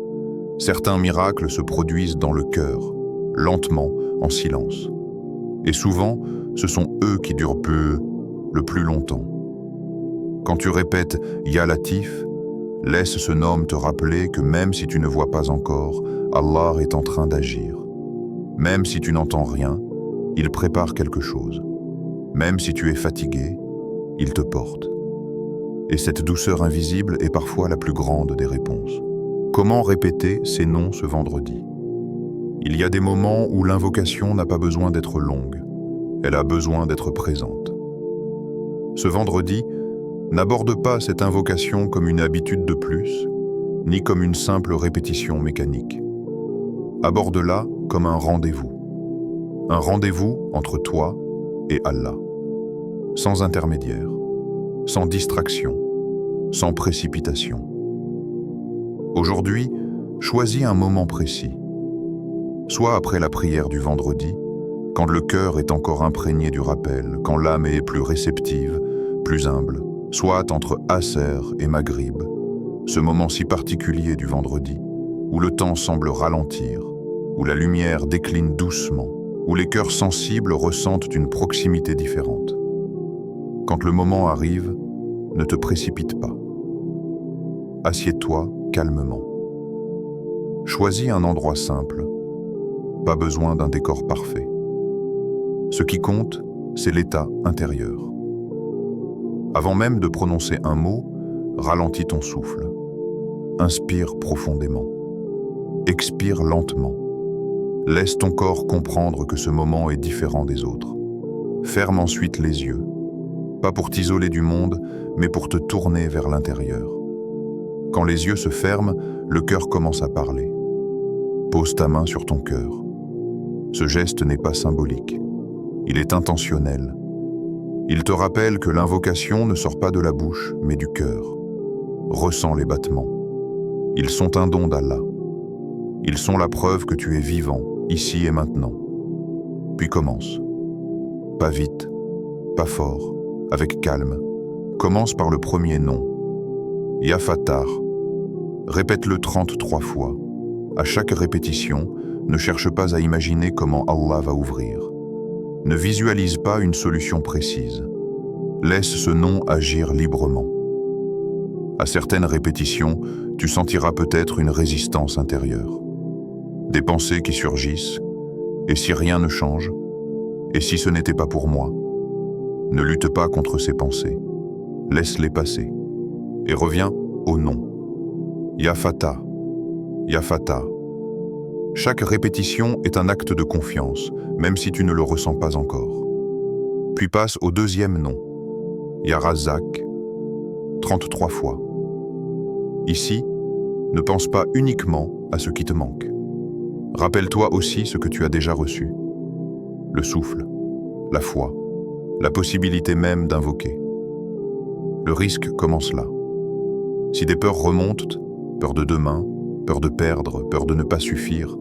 Certains miracles se produisent dans le cœur, lentement, en silence. Et souvent, ce sont eux qui durent le plus longtemps. Quand tu répètes « Ya Latif », laisse ce nom te rappeler que même si tu ne vois pas encore, Allah est en train d'agir. Même si tu n'entends rien, il prépare quelque chose. Même si tu es fatigué, il te porte. Et cette douceur invisible est parfois la plus grande des réponses. Comment répéter ces noms ce vendredi? Il y a des moments où l'invocation n'a pas besoin d'être longue. Elle a besoin d'être présente. Ce vendredi, n'aborde pas cette invocation comme une habitude de plus, ni comme une simple répétition mécanique. Aborde-la comme un rendez-vous. Un rendez-vous entre toi et Allah. Sans intermédiaire, sans distraction, sans précipitation. Aujourd'hui, choisis un moment précis. Soit après la prière du vendredi, quand le cœur est encore imprégné du rappel, quand l'âme est plus réceptive, plus humble, soit entre Asr et Maghrib, ce moment si particulier du vendredi, où le temps semble ralentir, où la lumière décline doucement, où les cœurs sensibles ressentent une proximité différente. Quand le moment arrive, ne te précipite pas. Assieds-toi calmement. Choisis un endroit simple, pas besoin d'un décor parfait. Ce qui compte, c'est l'état intérieur. Avant même de prononcer un mot, ralentis ton souffle. Inspire profondément. Expire lentement. Laisse ton corps comprendre que ce moment est différent des autres. Ferme ensuite les yeux, pas pour t'isoler du monde, mais pour te tourner vers l'intérieur. Quand les yeux se ferment, le cœur commence à parler. Pose ta main sur ton cœur. Ce geste n'est pas symbolique. Il est intentionnel. Il te rappelle que l'invocation ne sort pas de la bouche, mais du cœur. Ressens les battements. Ils sont un don d'Allah. Ils sont la preuve que tu es vivant, ici et maintenant. Puis commence. Pas vite, pas fort, avec calme. Commence par le premier nom. Ya Fattar. Répète-le 33 fois. À chaque répétition, ne cherche pas à imaginer comment Allah va ouvrir. Ne visualise pas une solution précise. Laisse ce nom agir librement. À certaines répétitions, tu sentiras peut-être une résistance intérieure. Des pensées qui surgissent. Et si rien ne change? Et si ce n'était pas pour moi? Ne lutte pas contre ces pensées. Laisse-les passer. Et reviens au nom. Ya Fattar. Ya Fattar. Chaque répétition est un acte de confiance, même si tu ne le ressens pas encore. Puis passe au deuxième nom. Ya Razzaq. 33 fois. Ici, ne pense pas uniquement à ce qui te manque. Rappelle-toi aussi ce que tu as déjà reçu. Le souffle, la foi, la possibilité même d'invoquer. Le risque commence là. Si des peurs remontent, peur de demain, peur de perdre, peur de ne pas suffire,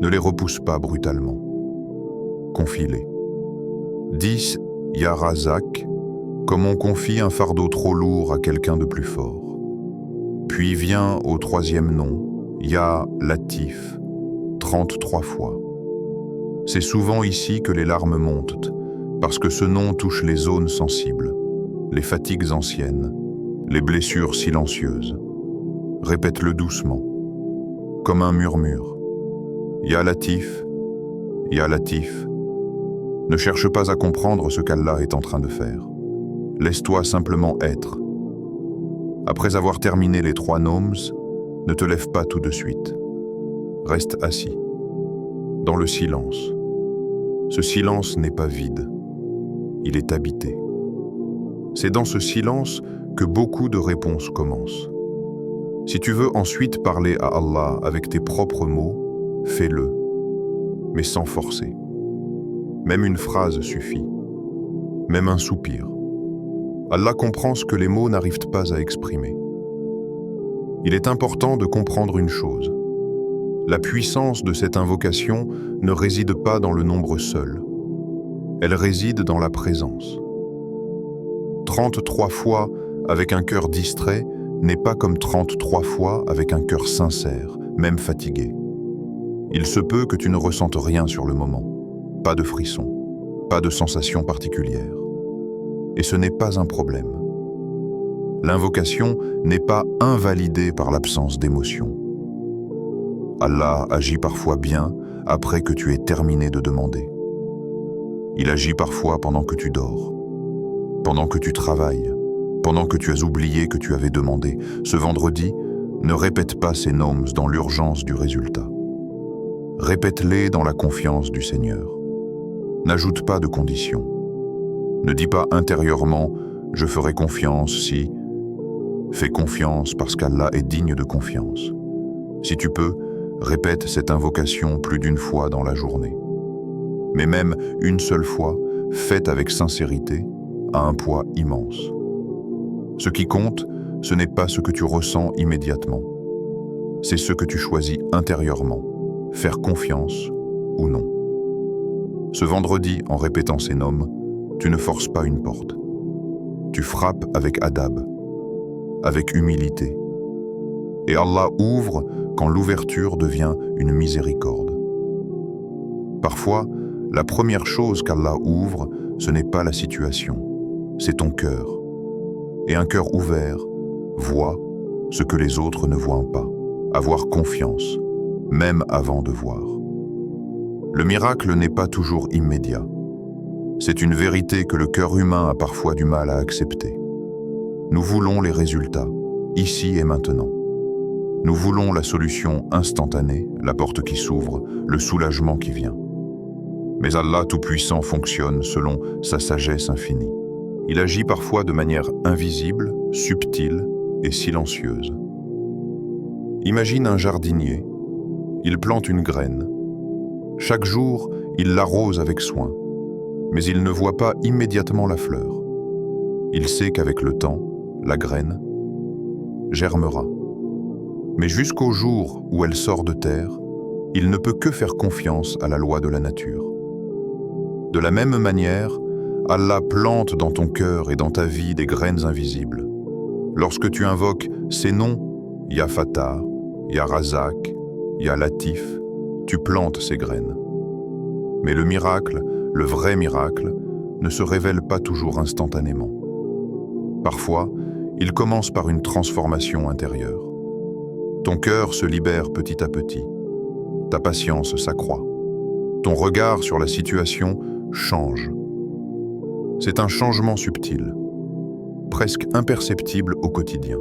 ne les repousse pas brutalement. Confie-les. 10 Ya Razzaq, comme on confie un fardeau trop lourd à quelqu'un de plus fort. Puis vient au troisième nom, Ya Latif, 33 fois. C'est souvent ici que les larmes montent, parce que ce nom touche les zones sensibles, les fatigues anciennes, les blessures silencieuses. Répète-le doucement, comme un murmure. Ya Latif, Ya Latif. Ne cherche pas à comprendre ce qu'Allah est en train de faire. Laisse-toi simplement être. Après avoir terminé les 3 noms, ne te lève pas tout de suite. Reste assis, dans le silence. Ce silence n'est pas vide, il est habité. C'est dans ce silence que beaucoup de réponses commencent. Si tu veux ensuite parler à Allah avec tes propres mots, fais-le, mais sans forcer. Même une phrase suffit, même un soupir. Allah comprend ce que les mots n'arrivent pas à exprimer. Il est important de comprendre une chose. La puissance de cette invocation ne réside pas dans le nombre seul. Elle réside dans la présence. 33 fois avec un cœur distrait n'est pas comme 33 fois avec un cœur sincère, même fatigué. Il se peut que tu ne ressentes rien sur le moment, pas de frisson, pas de sensation particulière. Et ce n'est pas un problème. L'invocation n'est pas invalidée par l'absence d'émotion. Allah agit parfois bien après que tu aies terminé de demander. Il agit parfois pendant que tu dors, pendant que tu travailles, pendant que tu as oublié que tu avais demandé. Ce vendredi, ne répète pas ces noms dans l'urgence du résultat. Répète-les dans la confiance du Seigneur. N'ajoute pas de conditions. Ne dis pas intérieurement « je ferai confiance si… » Fais confiance parce qu'Allah est digne de confiance. Si tu peux, répète cette invocation plus d'une fois dans la journée. Mais même une seule fois, faite avec sincérité, a un poids immense. Ce qui compte, ce n'est pas ce que tu ressens immédiatement. C'est ce que tu choisis intérieurement, faire confiance ou non. Ce vendredi, en répétant ces noms, tu ne forces pas une porte. Tu frappes avec adab, avec humilité. Et Allah ouvre quand l'ouverture devient une miséricorde. Parfois, la première chose qu'Allah ouvre, ce n'est pas la situation, c'est ton cœur. Et un cœur ouvert voit ce que les autres ne voient pas, avoir confiance, même avant de voir. Le miracle n'est pas toujours immédiat. C'est une vérité que le cœur humain a parfois du mal à accepter. Nous voulons les résultats, ici et maintenant. Nous voulons la solution instantanée, la porte qui s'ouvre, le soulagement qui vient. Mais Allah Tout-Puissant fonctionne selon sa sagesse infinie. Il agit parfois de manière invisible, subtile et silencieuse. Imagine un jardinier. Il plante une graine. Chaque jour, il l'arrose avec soin. Mais il ne voit pas immédiatement la fleur. Il sait qu'avec le temps, la graine germera. Mais jusqu'au jour où elle sort de terre, il ne peut que faire confiance à la loi de la nature. De la même manière, Allah plante dans ton cœur et dans ta vie des graines invisibles. Lorsque tu invoques ces noms, Ya Fattar, Ya Razak, Ya Latif, tu plantes ces graines. Mais le miracle, le vrai miracle, ne se révèle pas toujours instantanément. Parfois, il commence par une transformation intérieure. Ton cœur se libère petit à petit. Ta patience s'accroît. Ton regard sur la situation change. C'est un changement subtil, presque imperceptible au quotidien.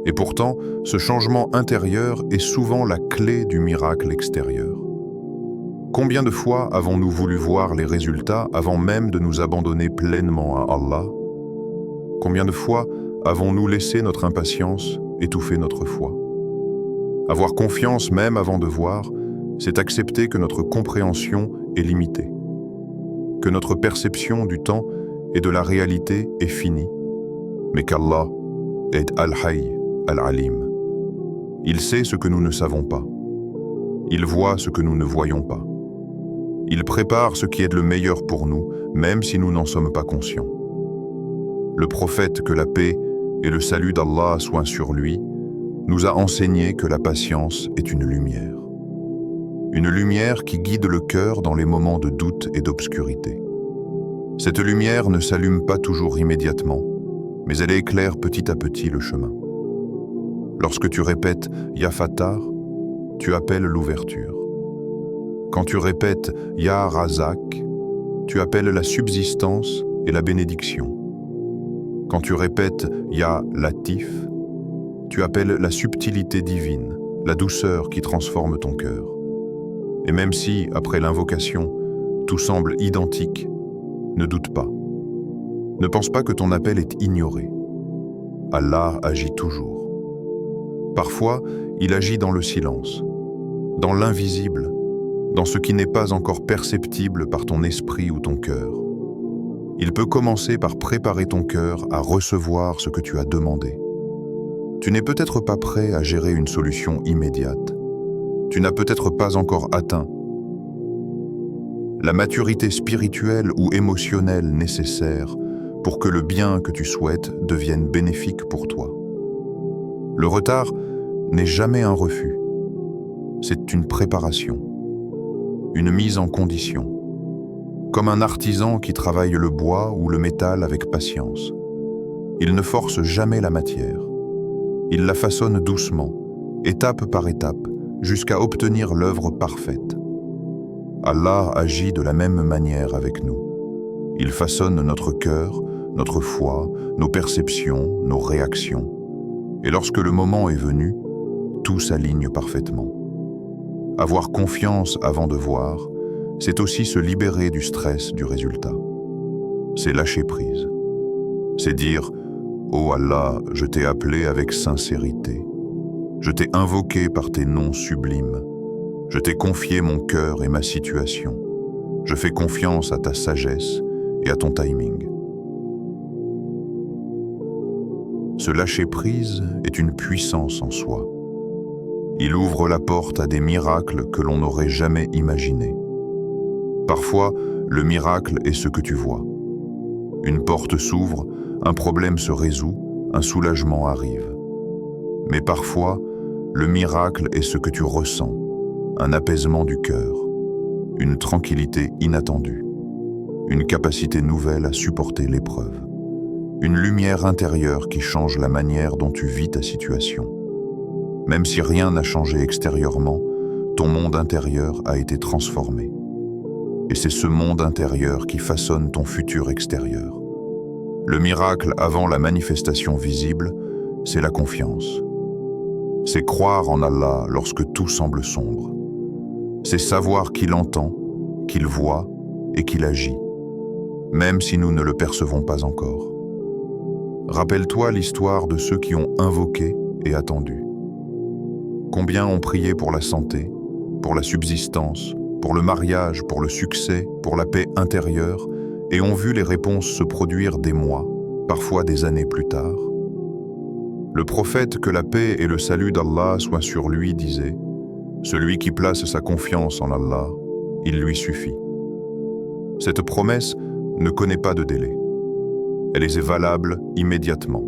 Et pourtant, ce changement intérieur est souvent la clé du miracle extérieur. Combien de fois avons-nous voulu voir les résultats avant même de nous abandonner pleinement à Allah? Combien de fois avons-nous laissé notre impatience étouffer notre foi? Avoir confiance même avant de voir, c'est accepter que notre compréhension est limitée, que notre perception du temps et de la réalité est finie, mais qu'Allah est Al-Hayy, Al-Alim. Il sait ce que nous ne savons pas. Il voit ce que nous ne voyons pas. Il prépare ce qui est le meilleur pour nous, même si nous n'en sommes pas conscients. Le prophète, que la paix et le salut d'Allah soient sur lui, nous a enseigné que la patience est une lumière. Une lumière qui guide le cœur dans les moments de doute et d'obscurité. Cette lumière ne s'allume pas toujours immédiatement, mais elle éclaire petit à petit le chemin. Lorsque tu répètes « Ya Fattar », tu appelles l'ouverture. Quand tu répètes « Ya Razak », tu appelles la subsistance et la bénédiction. Quand tu répètes « Ya Latif », tu appelles la subtilité divine, la douceur qui transforme ton cœur. Et même si, après l'invocation, tout semble identique, ne doute pas. Ne pense pas que ton appel est ignoré. Allah agit toujours. Parfois, il agit dans le silence, dans l'invisible, dans ce qui n'est pas encore perceptible par ton esprit ou ton cœur. Il peut commencer par préparer ton cœur à recevoir ce que tu as demandé. Tu n'es peut-être pas prêt à gérer une solution immédiate. Tu n'as peut-être pas encore atteint la maturité spirituelle ou émotionnelle nécessaire pour que le bien que tu souhaites devienne bénéfique pour toi. Le retard n'est jamais un refus. C'est une préparation, une mise en condition, comme un artisan qui travaille le bois ou le métal avec patience. Il ne force jamais la matière. Il la façonne doucement, étape par étape, jusqu'à obtenir l'œuvre parfaite. Allah agit de la même manière avec nous. Il façonne notre cœur, notre foi, nos perceptions, nos réactions. Et lorsque le moment est venu, tout s'aligne parfaitement. Avoir confiance avant de voir, c'est aussi se libérer du stress du résultat. C'est lâcher prise. C'est dire « Oh Allah, je t'ai appelé avec sincérité. Je t'ai invoqué par tes noms sublimes. Je t'ai confié mon cœur et ma situation. Je fais confiance à ta sagesse et à ton timing. » Ce lâcher-prise est une puissance en soi. Il ouvre la porte à des miracles que l'on n'aurait jamais imaginés. Parfois, le miracle est ce que tu vois. Une porte s'ouvre, un problème se résout, un soulagement arrive. Mais parfois, le miracle est ce que tu ressens, un apaisement du cœur, une tranquillité inattendue, une capacité nouvelle à supporter l'épreuve, une lumière intérieure qui change la manière dont tu vis ta situation. Même si rien n'a changé extérieurement, ton monde intérieur a été transformé. Et c'est ce monde intérieur qui façonne ton futur extérieur. Le miracle avant la manifestation visible, c'est la confiance. C'est croire en Allah lorsque tout semble sombre. C'est savoir qu'il entend, qu'il voit et qu'il agit, même si nous ne le percevons pas encore. Rappelle-toi l'histoire de ceux qui ont invoqué et attendu. Combien ont prié pour la santé, pour la subsistance, pour le mariage, pour le succès, pour la paix intérieure, et ont vu les réponses se produire des mois, parfois des années plus tard. Le prophète, que la paix et le salut d'Allah soient sur lui, disait « Celui qui place sa confiance en Allah, il lui suffit. » Cette promesse ne connaît pas de délai. Elle est valable immédiatement.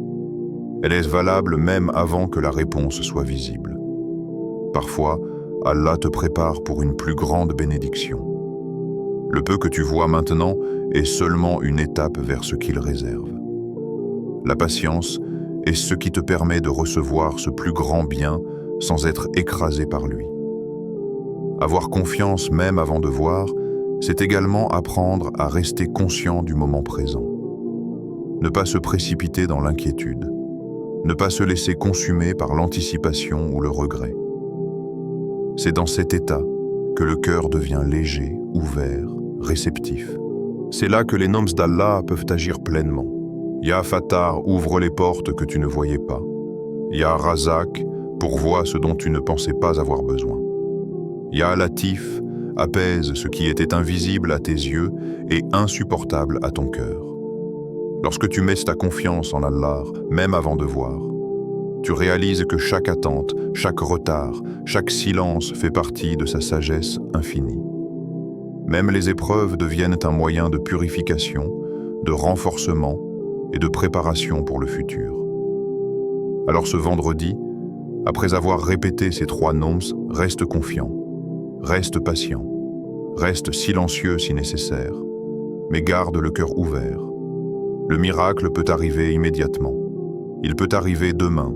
Elle est valable même avant que la réponse soit visible. Parfois, Allah te prépare pour une plus grande bénédiction. Le peu que tu vois maintenant est seulement une étape vers ce qu'il réserve. La patience est ce qui te permet de recevoir ce plus grand bien sans être écrasé par lui. Avoir confiance même avant de voir, c'est également apprendre à rester conscient du moment présent. Ne pas se précipiter dans l'inquiétude. Ne pas se laisser consumer par l'anticipation ou le regret. C'est dans cet état que le cœur devient léger, ouvert, réceptif. C'est là que les noms d'Allah peuvent agir pleinement. Ya Fattar ouvre les portes que tu ne voyais pas. Ya Razak pourvoit ce dont tu ne pensais pas avoir besoin. Ya Latif apaise ce qui était invisible à tes yeux et insupportable à ton cœur. Lorsque tu mets ta confiance en Allah, même avant de voir, tu réalises que chaque attente, chaque retard, chaque silence fait partie de sa sagesse infinie. Même les épreuves deviennent un moyen de purification, de renforcement et de préparation pour le futur. Alors ce vendredi, après avoir répété ces 3 noms, reste confiant, reste patient, reste silencieux si nécessaire, mais garde le cœur ouvert. Le miracle peut arriver immédiatement. Il peut arriver demain.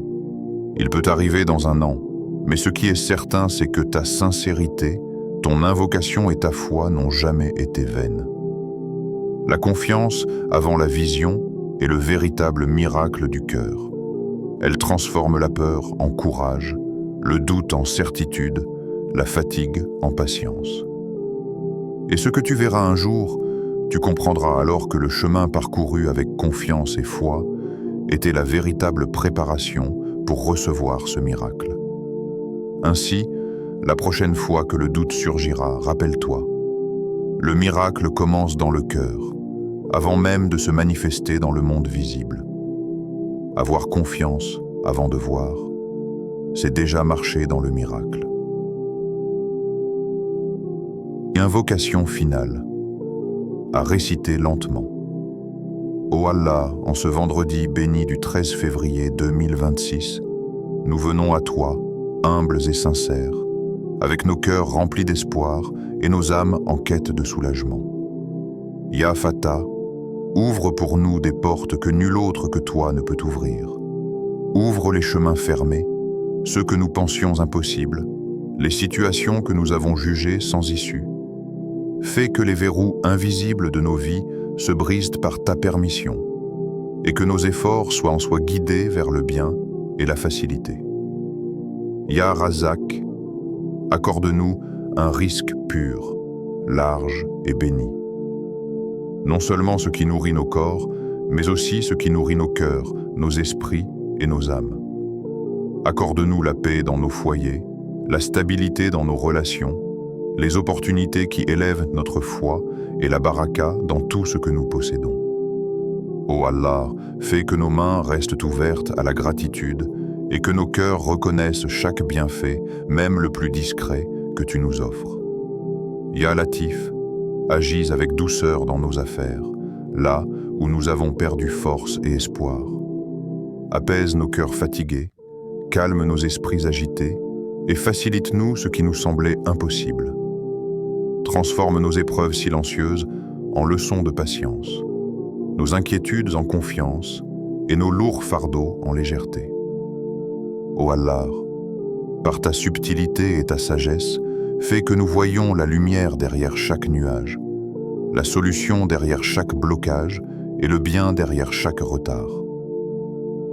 Il peut arriver dans un an. Mais ce qui est certain, c'est que ta sincérité, ton invocation et ta foi n'ont jamais été vaines. La confiance avant la vision est le véritable miracle du cœur. Elle transforme la peur en courage, le doute en certitude, la fatigue en patience. Et ce que tu verras un jour, tu comprendras alors que le chemin parcouru avec confiance et foi était la véritable préparation pour recevoir ce miracle. Ainsi, la prochaine fois que le doute surgira, rappelle-toi, le miracle commence dans le cœur, avant même de se manifester dans le monde visible. Avoir confiance avant de voir, c'est déjà marcher dans le miracle. Invocation finale, à réciter lentement. Ô Allah, en ce vendredi béni du 13 février 2026, nous venons à toi, humbles et sincères, avec nos cœurs remplis d'espoir et nos âmes en quête de soulagement. Ya Fatah, ouvre pour nous des portes que nul autre que toi ne peut ouvrir. Ouvre les chemins fermés, ceux que nous pensions impossibles, les situations que nous avons jugées sans issue. Fais que les verrous invisibles de nos vies se brisent par ta permission et que nos efforts soient guidés vers le bien et la facilité. Ya Razak, accorde-nous un risque pur, large et béni. Non seulement ce qui nourrit nos corps, mais aussi ce qui nourrit nos cœurs, nos esprits et nos âmes. Accorde-nous la paix dans nos foyers, la stabilité dans nos relations, les opportunités qui élèvent notre foi et la baraka dans tout ce que nous possédons. Ô Allah, fais que nos mains restent ouvertes à la gratitude et que nos cœurs reconnaissent chaque bienfait, même le plus discret, que tu nous offres. Ya Latif, agis avec douceur dans nos affaires, là où nous avons perdu force et espoir. Apaise nos cœurs fatigués, calme nos esprits agités et facilite-nous ce qui nous semblait impossible. Transforme nos épreuves silencieuses en leçons de patience, nos inquiétudes en confiance et nos lourds fardeaux en légèreté. Ô Allah, par ta subtilité et ta sagesse, fais que nous voyions la lumière derrière chaque nuage, la solution derrière chaque blocage et le bien derrière chaque retard.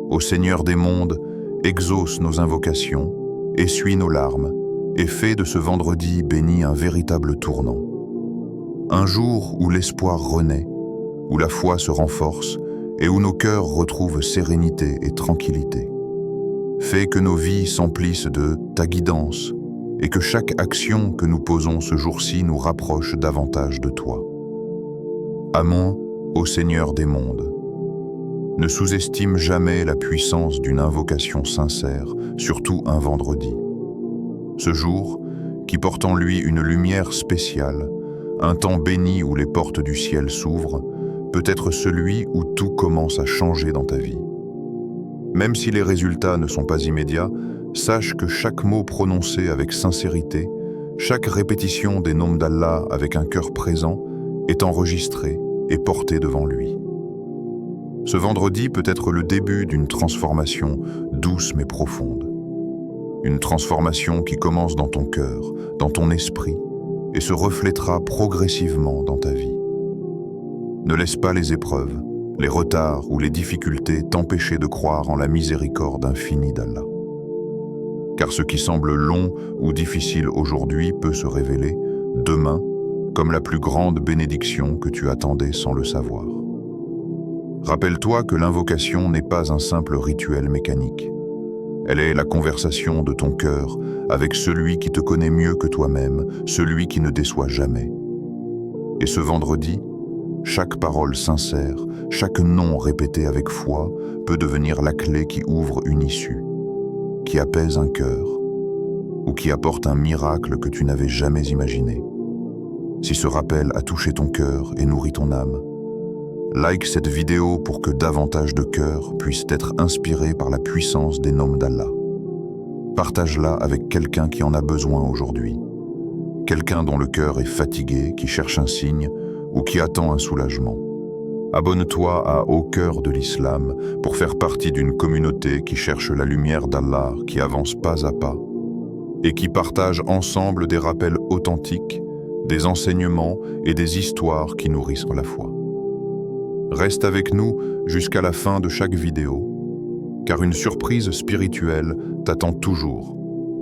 Ô Seigneur des mondes, exauce nos invocations, essuie nos larmes et fais de ce vendredi béni un véritable tournant. Un jour où l'espoir renaît, où la foi se renforce et où nos cœurs retrouvent sérénité et tranquillité. Fais que nos vies s'emplissent de ta guidance et que chaque action que nous posons ce jour-ci nous rapproche davantage de toi. Amen, ô Seigneur des mondes. Ne sous-estime jamais la puissance d'une invocation sincère, surtout un vendredi. Ce jour, qui porte en lui une lumière spéciale, un temps béni où les portes du ciel s'ouvrent, peut être celui où tout commence à changer dans ta vie. Même si les résultats ne sont pas immédiats, sache que chaque mot prononcé avec sincérité, chaque répétition des noms d'Allah avec un cœur présent, est enregistré et porté devant lui. Ce vendredi peut être le début d'une transformation douce mais profonde. Une transformation qui commence dans ton cœur, dans ton esprit, et se reflètera progressivement dans ta vie. Ne laisse pas les épreuves, les retards ou les difficultés t'empêcher de croire en la miséricorde infinie d'Allah. Car ce qui semble long ou difficile aujourd'hui peut se révéler, demain, comme la plus grande bénédiction que tu attendais sans le savoir. Rappelle-toi que l'invocation n'est pas un simple rituel mécanique. Elle est la conversation de ton cœur avec celui qui te connaît mieux que toi-même, celui qui ne déçoit jamais. Et ce vendredi, chaque parole sincère, chaque nom répété avec foi peut devenir la clé qui ouvre une issue, qui apaise un cœur ou qui apporte un miracle que tu n'avais jamais imaginé. Si ce rappel a touché ton cœur et nourri ton âme, like cette vidéo pour que davantage de cœurs puissent être inspirés par la puissance des noms d'Allah. Partage-la avec quelqu'un qui en a besoin aujourd'hui, quelqu'un dont le cœur est fatigué, qui cherche un signe ou qui attend un soulagement. Abonne-toi à Au cœur de l'Islam pour faire partie d'une communauté qui cherche la lumière d'Allah, qui avance pas à pas et qui partage ensemble des rappels authentiques, des enseignements et des histoires qui nourrissent la foi. Reste avec nous jusqu'à la fin de chaque vidéo, car une surprise spirituelle t'attend toujours,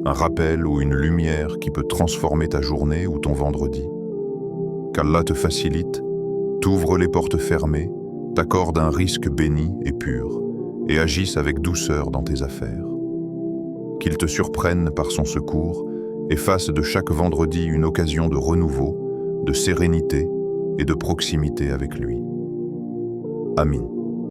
un rappel ou une lumière qui peut transformer ta journée ou ton vendredi. Qu'Allah te facilite, t'ouvre les portes fermées, t'accorde un risque béni et pur, et agisse avec douceur dans tes affaires. Qu'il te surprenne par son secours et fasse de chaque vendredi une occasion de renouveau, de sérénité et de proximité avec lui. Amin.